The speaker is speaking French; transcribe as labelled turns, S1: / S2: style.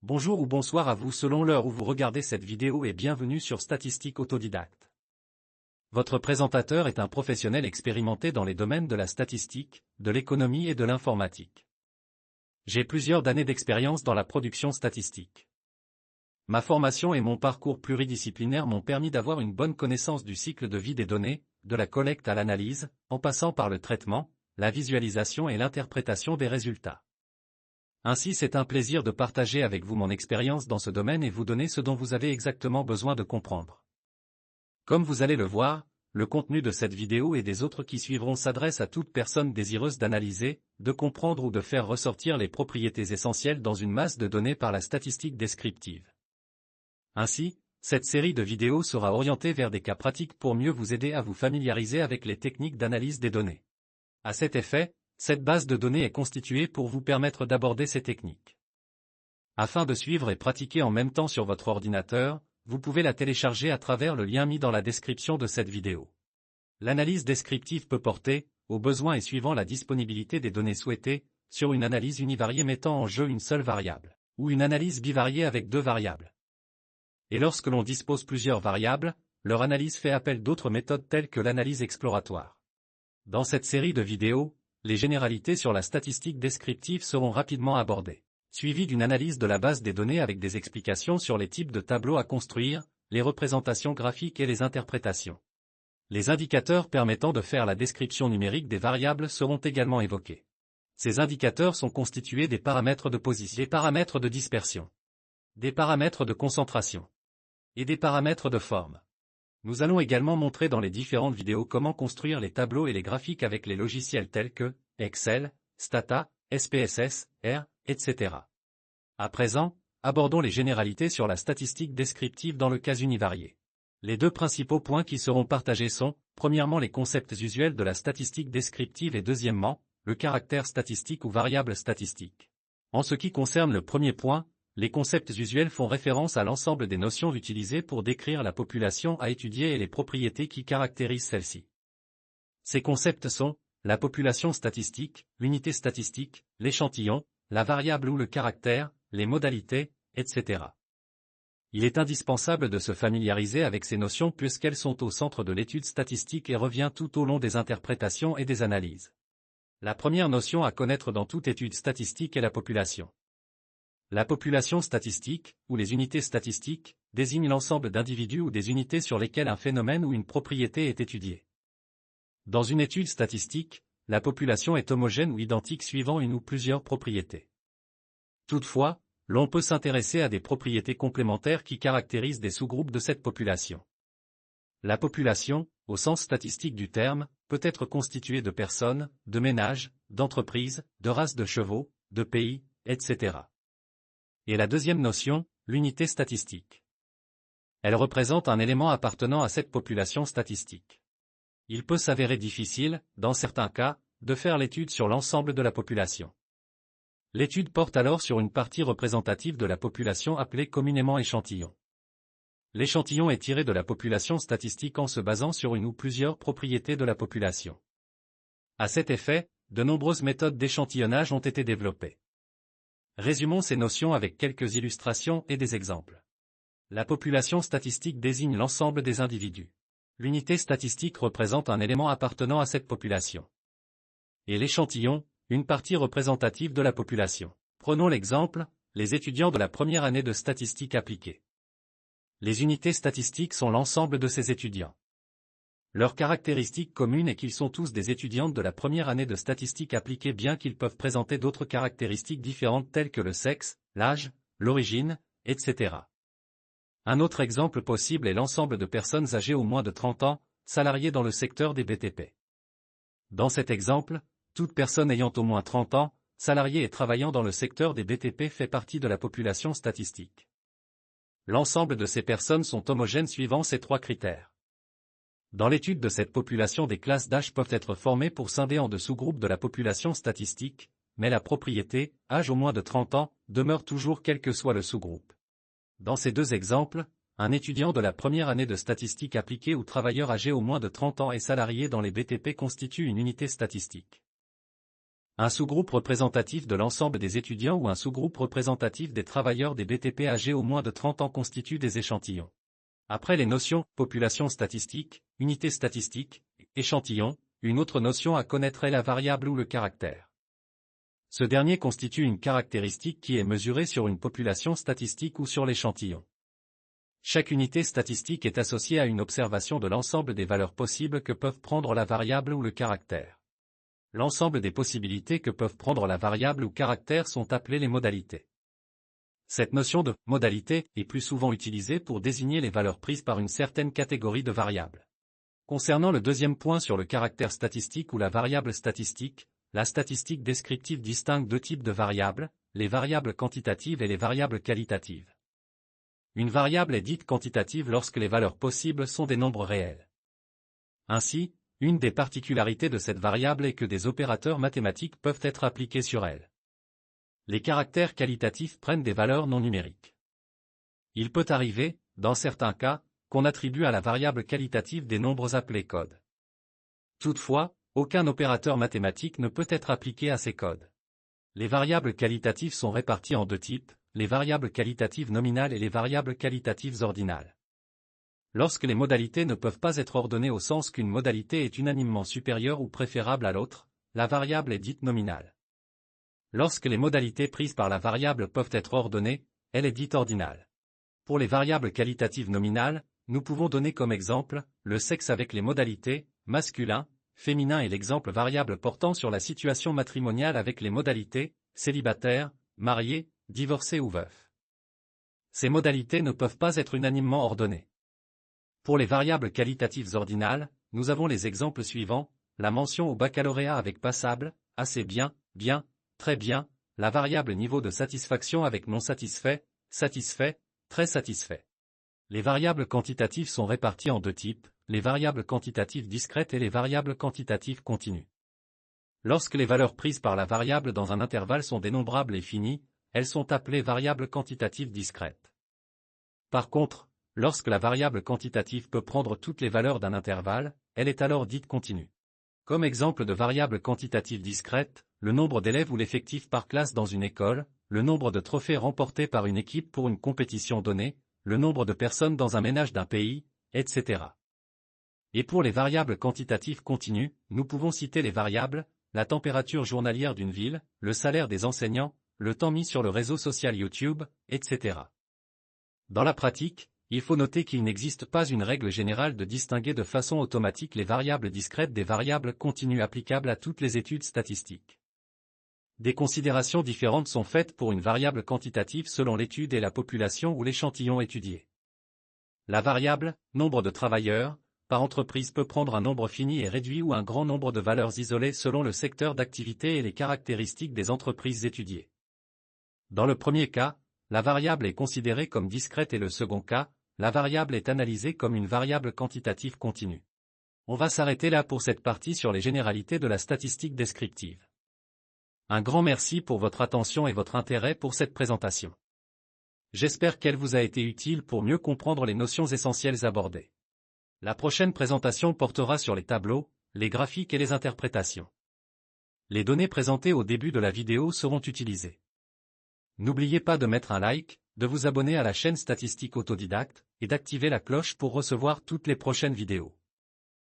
S1: Bonjour ou bonsoir à vous selon l'heure où vous regardez cette vidéo et bienvenue sur Statistique Autodidacte. Votre présentateur est un professionnel expérimenté dans les domaines de la statistique, de l'économie et de l'informatique. J'ai plusieurs années d'expérience dans la production statistique. Ma formation et mon parcours pluridisciplinaire m'ont permis d'avoir une bonne connaissance du cycle de vie des données, de la collecte à l'analyse, en passant par le traitement, la visualisation et l'interprétation des résultats. Ainsi, c'est un plaisir de partager avec vous mon expérience dans ce domaine et vous donner ce dont vous avez exactement besoin de comprendre. Comme vous allez le voir, le contenu de cette vidéo et des autres qui suivront s'adresse à toute personne désireuse d'analyser, de comprendre ou de faire ressortir les propriétés essentielles dans une masse de données par la statistique descriptive. Ainsi, cette série de vidéos sera orientée vers des cas pratiques pour mieux vous aider à vous familiariser avec les techniques d'analyse des données. À cet effet, cette base de données est constituée pour vous permettre d'aborder ces techniques. Afin de suivre et pratiquer en même temps sur votre ordinateur, vous pouvez la télécharger à travers le lien mis dans la description de cette vidéo. L'analyse descriptive peut porter, au besoin et suivant la disponibilité des données souhaitées, sur une analyse univariée mettant en jeu une seule variable, ou une analyse bivariée avec deux variables. Et lorsque l'on dispose plusieurs variables, leur analyse fait appel d'autres méthodes telles que l'analyse exploratoire. Dans cette série de vidéos, les généralités sur la statistique descriptive seront rapidement abordées, suivies d'une analyse de la base des données avec des explications sur les types de tableaux à construire, les représentations graphiques et les interprétations. Les indicateurs permettant de faire la description numérique des variables seront également évoqués. Ces indicateurs sont constitués des paramètres de position, des paramètres de dispersion, des paramètres de concentration et des paramètres de forme. Nous allons également montrer dans les différentes vidéos comment construire les tableaux et les graphiques avec les logiciels tels que Excel, Stata, SPSS, R, etc. À présent, abordons les généralités sur la statistique descriptive dans le cas univarié. Les deux principaux points qui seront partagés sont, premièrement les concepts usuels de la statistique descriptive et deuxièmement, le caractère statistique ou variable statistique. En ce qui concerne le premier point, les concepts usuels font référence à l'ensemble des notions utilisées pour décrire la population à étudier et les propriétés qui caractérisent celle-ci. Ces concepts sont la population statistique, l'unité statistique, l'échantillon, la variable ou le caractère, les modalités, etc. Il est indispensable de se familiariser avec ces notions puisqu'elles sont au centre de l'étude statistique et revient tout au long des interprétations et des analyses. La première notion à connaître dans toute étude statistique est la population. La population statistique, ou les unités statistiques, désigne l'ensemble d'individus ou des unités sur lesquelles un phénomène ou une propriété est étudié. Dans une étude statistique, la population est homogène ou identique suivant une ou plusieurs propriétés. Toutefois, l'on peut s'intéresser à des propriétés complémentaires qui caractérisent des sous-groupes de cette population. La population, au sens statistique du terme, peut être constituée de personnes, de ménages, d'entreprises, de races de chevaux, de pays, etc. Et la deuxième notion, l'unité statistique. Elle représente un élément appartenant à cette population statistique. Il peut s'avérer difficile, dans certains cas, de faire l'étude sur l'ensemble de la population. L'étude porte alors sur une partie représentative de la population appelée communément échantillon. L'échantillon est tiré de la population statistique en se basant sur une ou plusieurs propriétés de la population. À cet effet, de nombreuses méthodes d'échantillonnage ont été développées. Résumons ces notions avec quelques illustrations et des exemples. La population statistique désigne l'ensemble des individus. L'unité statistique représente un élément appartenant à cette population. Et l'échantillon, une partie représentative de la population. Prenons l'exemple, les étudiants de la première année de statistique appliquée. Les unités statistiques sont l'ensemble de ces étudiants. Leur caractéristique commune est qu'ils sont tous des étudiantes de la première année de statistique appliquée bien qu'ils peuvent présenter d'autres caractéristiques différentes telles que le sexe, l'âge, l'origine, etc. Un autre exemple possible est l'ensemble de personnes âgées au moins de 30 ans, salariées dans le secteur des BTP. Dans cet exemple, toute personne ayant au moins 30 ans, salariée et travaillant dans le secteur des BTP fait partie de la population statistique. L'ensemble de ces personnes sont homogènes suivant ces trois critères. Dans l'étude de cette population, des classes d'âge peuvent être formées pour scinder en deux sous-groupes de la population statistique, mais la propriété, âge au moins de 30 ans, demeure toujours quel que soit le sous-groupe. Dans ces deux exemples, un étudiant de la première année de statistique appliquée ou travailleur âgé au moins de 30 ans et salarié dans les BTP constitue une unité statistique. Un sous-groupe représentatif de l'ensemble des étudiants ou un sous-groupe représentatif des travailleurs des BTP âgés au moins de 30 ans constitue des échantillons. Après les notions « population statistique »,« unité statistique »,« échantillon », une autre notion à connaître est la variable ou le caractère. Ce dernier constitue une caractéristique qui est mesurée sur une population statistique ou sur l'échantillon. Chaque unité statistique est associée à une observation de l'ensemble des valeurs possibles que peuvent prendre la variable ou le caractère. L'ensemble des possibilités que peuvent prendre la variable ou caractère sont appelées les modalités. Cette notion de « modalité » est plus souvent utilisée pour désigner les valeurs prises par une certaine catégorie de variables. Concernant le deuxième point sur le caractère statistique ou la variable statistique, la statistique descriptive distingue deux types de variables, les variables quantitatives et les variables qualitatives. Une variable est dite quantitative lorsque les valeurs possibles sont des nombres réels. Ainsi, une des particularités de cette variable est que des opérateurs mathématiques peuvent être appliqués sur elle. Les caractères qualitatifs prennent des valeurs non numériques. Il peut arriver, dans certains cas, qu'on attribue à la variable qualitative des nombres appelés codes. Toutefois, aucun opérateur mathématique ne peut être appliqué à ces codes. Les variables qualitatives sont réparties en deux types, les variables qualitatives nominales et les variables qualitatives ordinales. Lorsque les modalités ne peuvent pas être ordonnées au sens qu'une modalité est unanimement supérieure ou préférable à l'autre, la variable est dite nominale. Lorsque les modalités prises par la variable peuvent être ordonnées, elle est dite ordinale. Pour les variables qualitatives nominales, nous pouvons donner comme exemple le sexe avec les modalités masculin, féminin et l'exemple variable portant sur la situation matrimoniale avec les modalités célibataire, marié, divorcé ou veuf. Ces modalités ne peuvent pas être unanimement ordonnées. Pour les variables qualitatives ordinales, nous avons les exemples suivants, la mention au baccalauréat avec passable, assez bien, bien, très bien, la variable niveau de satisfaction avec non satisfait, satisfait, très satisfait. Les variables quantitatives sont réparties en deux types, les variables quantitatives discrètes et les variables quantitatives continues. Lorsque les valeurs prises par la variable dans un intervalle sont dénombrables et finies, elles sont appelées variables quantitatives discrètes. Par contre, lorsque la variable quantitative peut prendre toutes les valeurs d'un intervalle, elle est alors dite continue. Comme exemple de variable quantitative discrète, le nombre d'élèves ou l'effectif par classe dans une école, le nombre de trophées remportés par une équipe pour une compétition donnée, le nombre de personnes dans un ménage d'un pays, etc. Et pour les variables quantitatives continues, nous pouvons citer les variables, la température journalière d'une ville, le salaire des enseignants, le temps mis sur le réseau social YouTube, etc. Dans la pratique, il faut noter qu'il n'existe pas une règle générale de distinguer de façon automatique les variables discrètes des variables continues applicables à toutes les études statistiques. Des considérations différentes sont faites pour une variable quantitative selon l'étude et la population ou l'échantillon étudié. La variable, nombre de travailleurs, par entreprise peut prendre un nombre fini et réduit ou un grand nombre de valeurs isolées selon le secteur d'activité et les caractéristiques des entreprises étudiées. Dans le premier cas, la variable est considérée comme discrète et le second cas, la variable est analysée comme une variable quantitative continue. On va s'arrêter là pour cette partie sur les généralités de la statistique descriptive. Un grand merci pour votre attention et votre intérêt pour cette présentation. J'espère qu'elle vous a été utile pour mieux comprendre les notions essentielles abordées. La prochaine présentation portera sur les tableaux, les graphiques et les interprétations. Les données présentées au début de la vidéo seront utilisées. N'oubliez pas de mettre un like, de vous abonner à la chaîne Statistique Autodidacte, et d'activer la cloche pour recevoir toutes les prochaines vidéos.